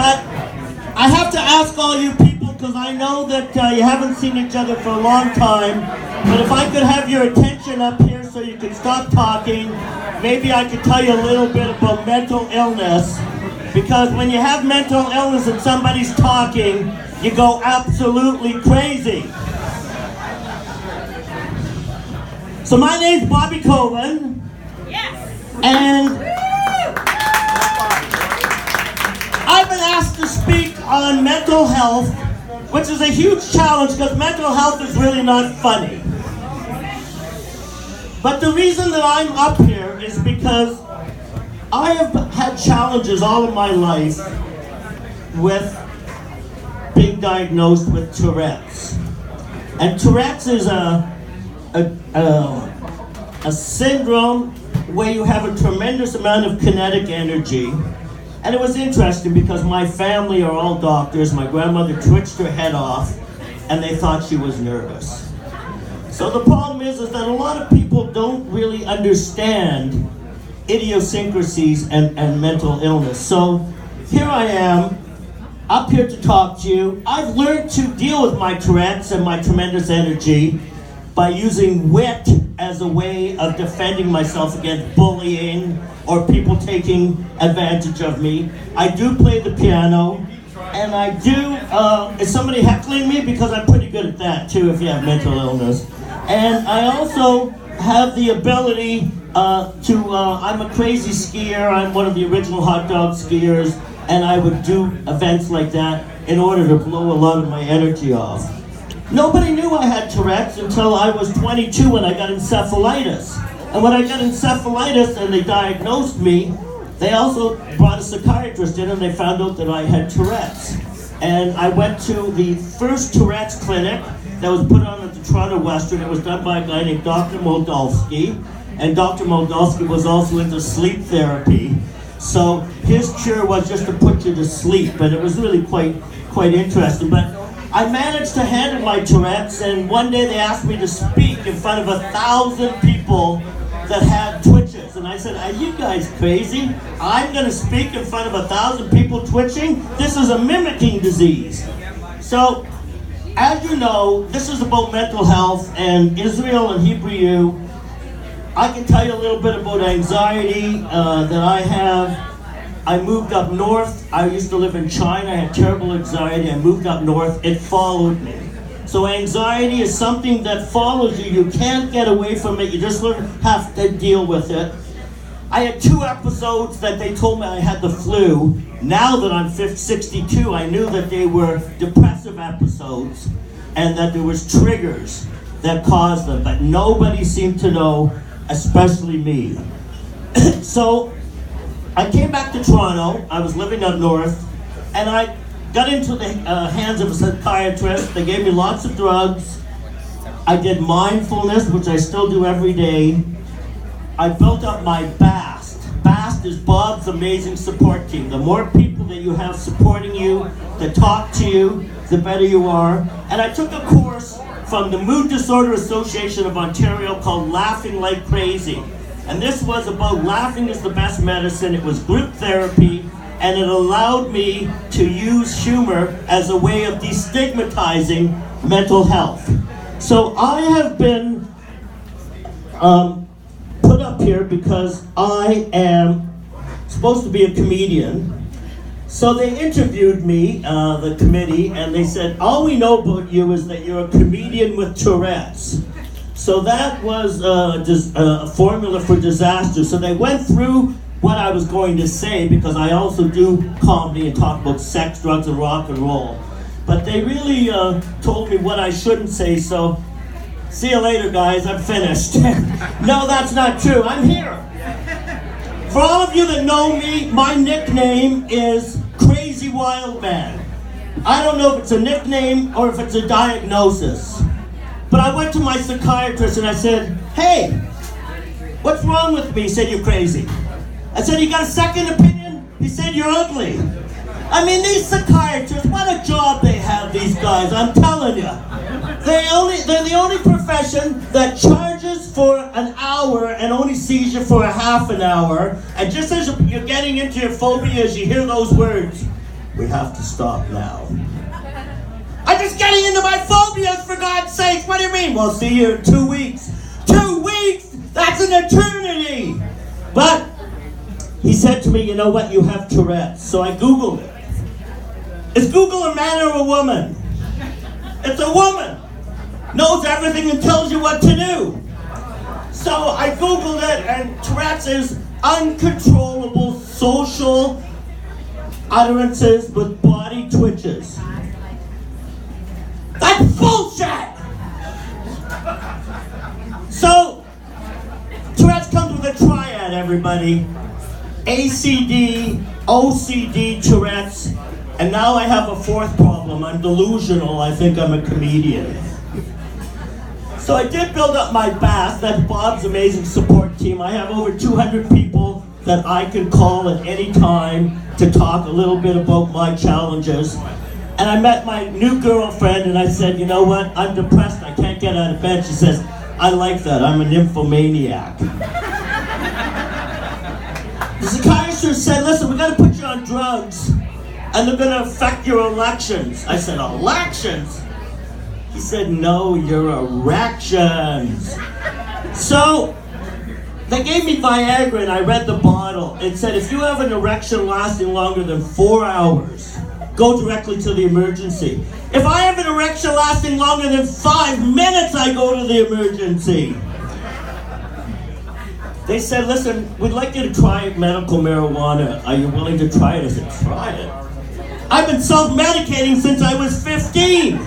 But I have to ask all you people, because I know that you haven't seen each other for a long time, but if I could have your attention up here so you could stop talking, maybe I could tell you a little bit about mental illness, because when you have mental illness and somebody's talking, you go absolutely crazy. So my name's Bobby Coven, and I've been asked to speak on mental health, which is a huge challenge because mental health is really not funny. But the reason that I'm up here is because I have had challenges all of my life with being diagnosed with Tourette's. And Tourette's is a syndrome where you have a tremendous amount of kinetic energy. And it was interesting because my family are all doctors. My grandmother twitched her head off and they thought she was nervous. So the problem is that a lot of people don't really understand idiosyncrasies and mental illness. So here I am, up here to talk to you. I've learned to deal with my Tourette's and my tremendous energy by using wit as a way of defending myself against bullying or people taking advantage of me. I do play the piano, and I do, is somebody heckling me? Because I'm pretty good at that too if you have mental illness. And I also have the ability I'm a crazy skier. I'm one of the original hot dog skiers, and I would do events like that in order to blow a lot of my energy off. Nobody knew I had Tourette's until I was 22 when I got encephalitis. And when I got encephalitis and they diagnosed me, they also brought a psychiatrist in and they found out that I had Tourette's. And I went to the first Tourette's clinic that was put on at the Toronto Western. It was done by a guy named Dr. Moldavsky. And Dr. Moldavsky was also into sleep therapy. So his cure was just to put you to sleep. And it was really quite interesting. But I managed to handle my Tourette's, and one day they asked me to speak in front of 1,000 people that had twitches. And I said, are you guys crazy? I'm going to speak in front of 1,000 people twitching? This is a mimicking disease. So, as you know, this is about mental health, and Israel and Hebrew. I can tell you a little bit about anxiety that I have. I moved up north. I used to live in China. I had terrible anxiety. I moved up north. It followed me. So anxiety is something that follows you. You can't get away from it. You just have to deal with it. I had 2 episodes that they told me I had the flu. Now that I'm 62, I knew that they were depressive episodes and that there was triggers that caused them. But nobody seemed to know, especially me. So I came back to Toronto. I was living up north, and I got into the hands of a psychiatrist. They gave me lots of drugs. I did mindfulness, which I still do every day. I built up my BAST. BAST is Bob's Amazing Support Team. The more people that you have supporting you, that talk to you, the better you are. And I took a course from the Mood Disorder Association of Ontario called Laughing Like Crazy. And this was about laughing is the best medicine. It was group therapy, and it allowed me to use humor as a way of destigmatizing mental health. So I have been put up here because I am supposed to be a comedian. So they interviewed me, the committee, and they said, all we know about you is that you're a comedian with Tourette's. So that was a formula for disaster. So they went through what I was going to say, because I also do comedy and talk about sex, drugs, and rock and roll. But they really told me what I shouldn't say, so see you later, guys, I'm finished. No, that's not true, I'm here. For all of you that know me, my nickname is Crazy Wild Man. I don't know if it's a nickname or if it's a diagnosis. But I went to my psychiatrist and I said, hey, what's wrong with me? He said, you're crazy. I said, you got a second opinion? He said, you're ugly. I mean, these psychiatrists, what a job they have, these guys, I'm telling you. They're the only profession that charges for an hour and only sees you for a half an hour. And just as you're getting into your phobias, you hear those words. We have to stop now. I'm just getting into my phobias, for God's sake. What do you mean? Well, see you in 2 weeks. 2 weeks? That's an eternity. But he said to me, you know what? You have Tourette's. So I Googled it. Is Google a man or a woman? It's a woman. Knows everything and tells you what to do. So I Googled it, and Tourette's is uncontrollable social utterances with body twitches. That's bullshit! So, Tourette's comes with a triad, everybody. ACD, OCD, Tourette's, and now I have a fourth problem. I'm delusional. I think I'm a comedian. So I did build up my BAS, that's Bob's Amazing Support Team. I have over 200 people that I can call at any time to talk a little bit about my challenges. And I met my new girlfriend and I said, you know what, I'm depressed, I can't get out of bed. She says, I like that, I'm a nymphomaniac. The psychiatrist said, listen, we're gonna put you on drugs and they're gonna affect your elections. I said, elections? He said, no, your erections. So, they gave me Viagra and I read the bottle. It said, if you have an erection lasting longer than 4 hours, go directly to the emergency. If I have an erection lasting longer than 5 minutes, I go to the emergency. They said, listen, we'd like you to try medical marijuana. Are you willing to try it? I said, try it. I've been self-medicating since I was 15.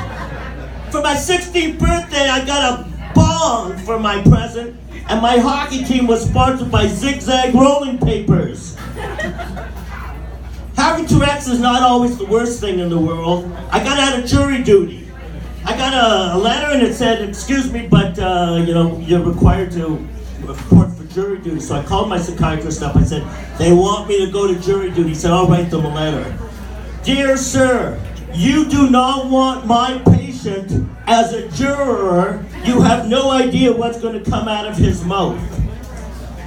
For my 16th birthday, I got a bong for my present, and my hockey team was sponsored by Zigzag Rolling Papers. Having Tourette's is not always the worst thing in the world. I got out of jury duty. I got a letter and it said, excuse me, but you're required to report for jury duty. So I called my psychiatrist up. I said, they want me to go to jury duty. He said, I'll write them a letter. Dear sir, you do not want my patient as a juror. You have no idea what's going to come out of his mouth.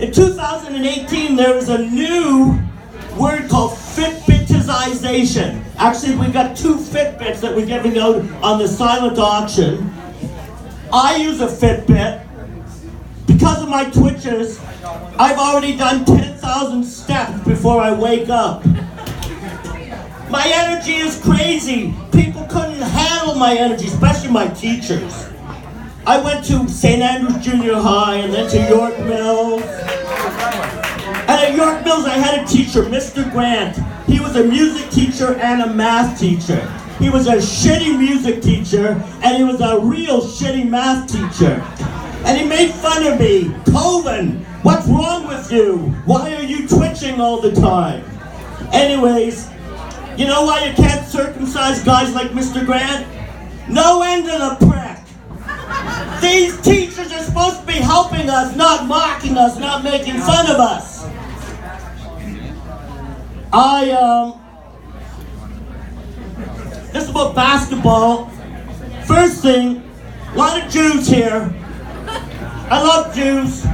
In 2018, there was a new word called Fitbitization. Actually, we got 2 Fitbits that we're giving out on the silent auction. I use a Fitbit. Because of my twitches, I've already done 10,000 steps before I wake up. My energy is crazy. People couldn't handle my energy, especially my teachers. I went to St. Andrews Junior High and then to York Mills. And at York Mills I had a teacher, Mr. Grant. He was a music teacher and a math teacher. He was a shitty music teacher and he was a real shitty math teacher. And he made fun of me. Coven, what's wrong with you? Why are you twitching all the time? Anyways, you know why you can't circumcise guys like Mr. Grant? No end of the prick. These teachers are supposed to be helping us, not mocking us, not making fun of us. This is about basketball. First thing, a lot of Jews here. I love Jews.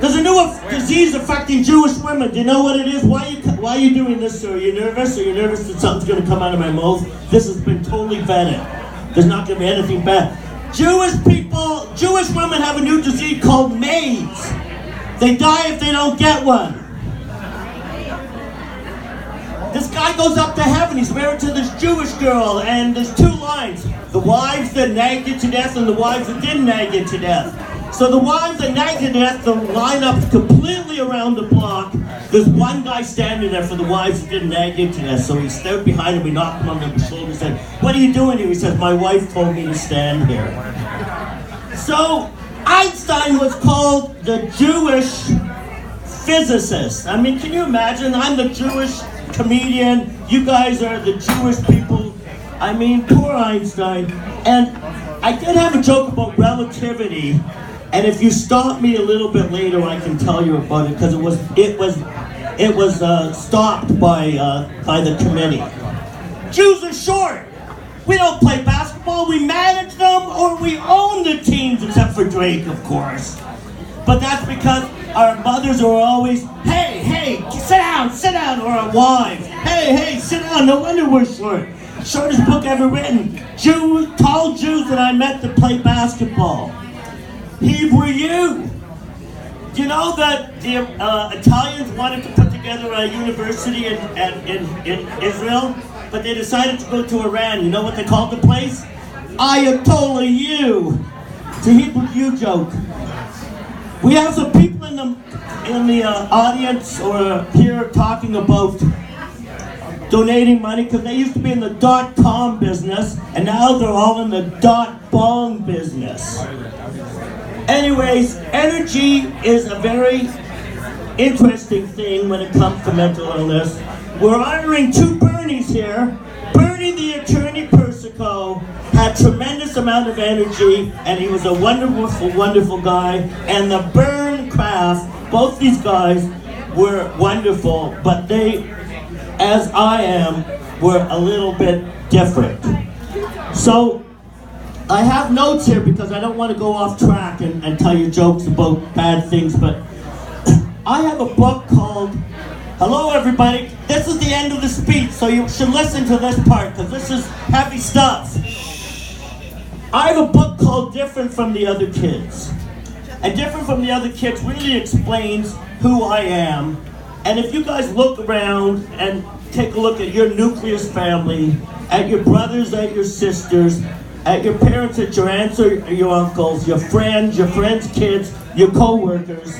There's a new disease affecting Jewish women. Do you know what it is? Why are you doing this, sir? Are you nervous? Are you nervous that something's going to come out of my mouth? This has been totally vetted. There's not going to be anything bad. Jewish women have a new disease called AIDS. They die if they don't get one. This guy goes up to heaven. He's married to this Jewish girl, and there's 2 lines. The wives that nagged you to death and the wives that didn't nag you to death. So the wives that nagged you to death, the lineup completely around the block. There's one guy standing there for the wives that didn't nag you to death. So he stood behind him, he knocked him on the shoulder and said, what are you doing here? He says, my wife told me to stand here. So Einstein was called the Jewish physicist. I mean, can you imagine? I'm the Jewish comedian. You guys are the Jewish people. I mean, poor Einstein. And I did have a joke about relativity. And if you stop me a little bit later, I can tell you about it because it was stopped by the committee. Jews are short. We don't play basketball. We manage them or we own the teams, except for Drake, of course. But that's because our mothers were always, hey, sit down, or our wives, hey, sit down, no wonder we're short. Shortest book ever written. Tall Jews that I met to play basketball. Hebrew you. Do you know that the Italians wanted to put together a university in Israel, but they decided to go to Iran. You know what they called the place? Ayatollah you. It's a Hebrew you joke. We have some people in the audience or here talking about donating money because they used to be in the .com business and now they're all in the .bong business. Anyways, energy is a very interesting thing when it comes to mental illness. We're honoring two Bernies here. Bernie, the attorney Persico, had tremendous amount of energy, and he was a wonderful, wonderful guy. And the Bern Craft, both these guys were wonderful, but they, as I am, were a little bit different. So, I have notes here because I don't want to go off track and tell you jokes about bad things, but I have a book called, hello everybody, this is the end of the speech, so you should listen to this part because this is heavy stuff. I have a book called Different from the Other Kids. And Different from the Other Kids really explains who I am. And if you guys look around and take a look at your nucleus family, at your brothers, at your sisters, at your parents, at your aunts or your uncles, your friends' kids, your co-workers,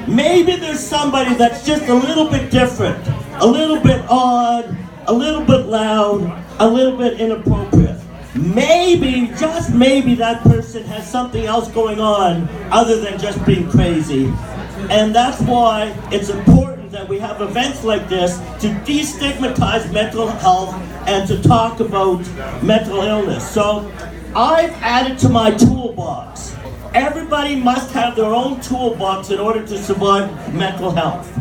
maybe there's somebody that's just a little bit different, a little bit odd, a little bit loud, a little bit inappropriate. Maybe, just maybe that person has something else going on other than just being crazy. And that's why it's important that we have events like this to destigmatize mental health and to talk about mental illness. So I've added to my toolbox. Everybody must have their own toolbox in order to survive mental health.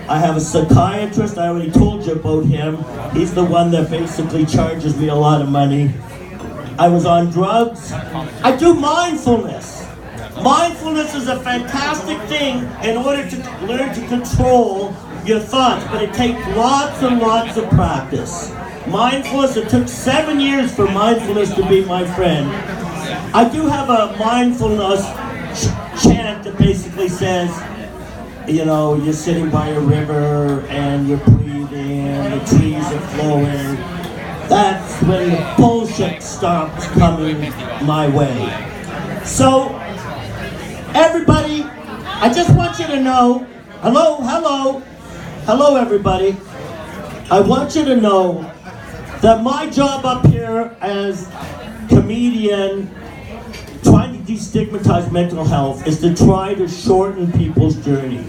I have a psychiatrist, I already told you about him. He's the one that basically charges me a lot of money. I was on drugs. I do mindfulness. Mindfulness is a fantastic thing in order to learn to control your thoughts, but it takes lots and lots of practice. Mindfulness, it took 7 years for mindfulness to be my friend. I do have a mindfulness chant that basically says, you know, you're sitting by a river and you're breathing, the trees are flowing. That's when the bullshit stops coming my way. So, everybody, I just want you to know, hello everybody. I want you to know that my job up here as comedian trying to destigmatize mental health is to try to shorten people's journey.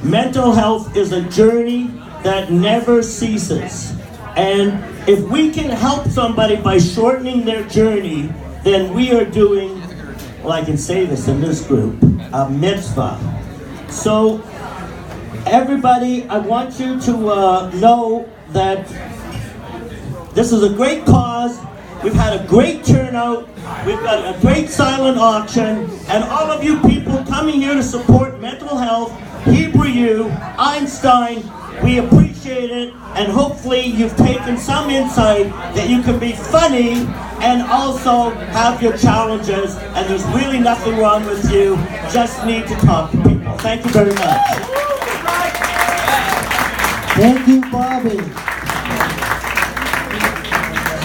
Mental health is a journey that never ceases. And if we can help somebody by shortening their journey, then we are doing, well, I can say this in this group, a mitzvah. So, everybody, I want you to know that this is a great cause. We've had a great turnout. We've got a great silent auction. And all of you people coming here to support mental health, Hebrew U, Einstein, we appreciate it. And hopefully you've taken some insight that you can be funny and also have your challenges. And there's really nothing wrong with you. Just need to talk to people. Thank you very much. Thank you, Bobby.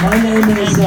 My name is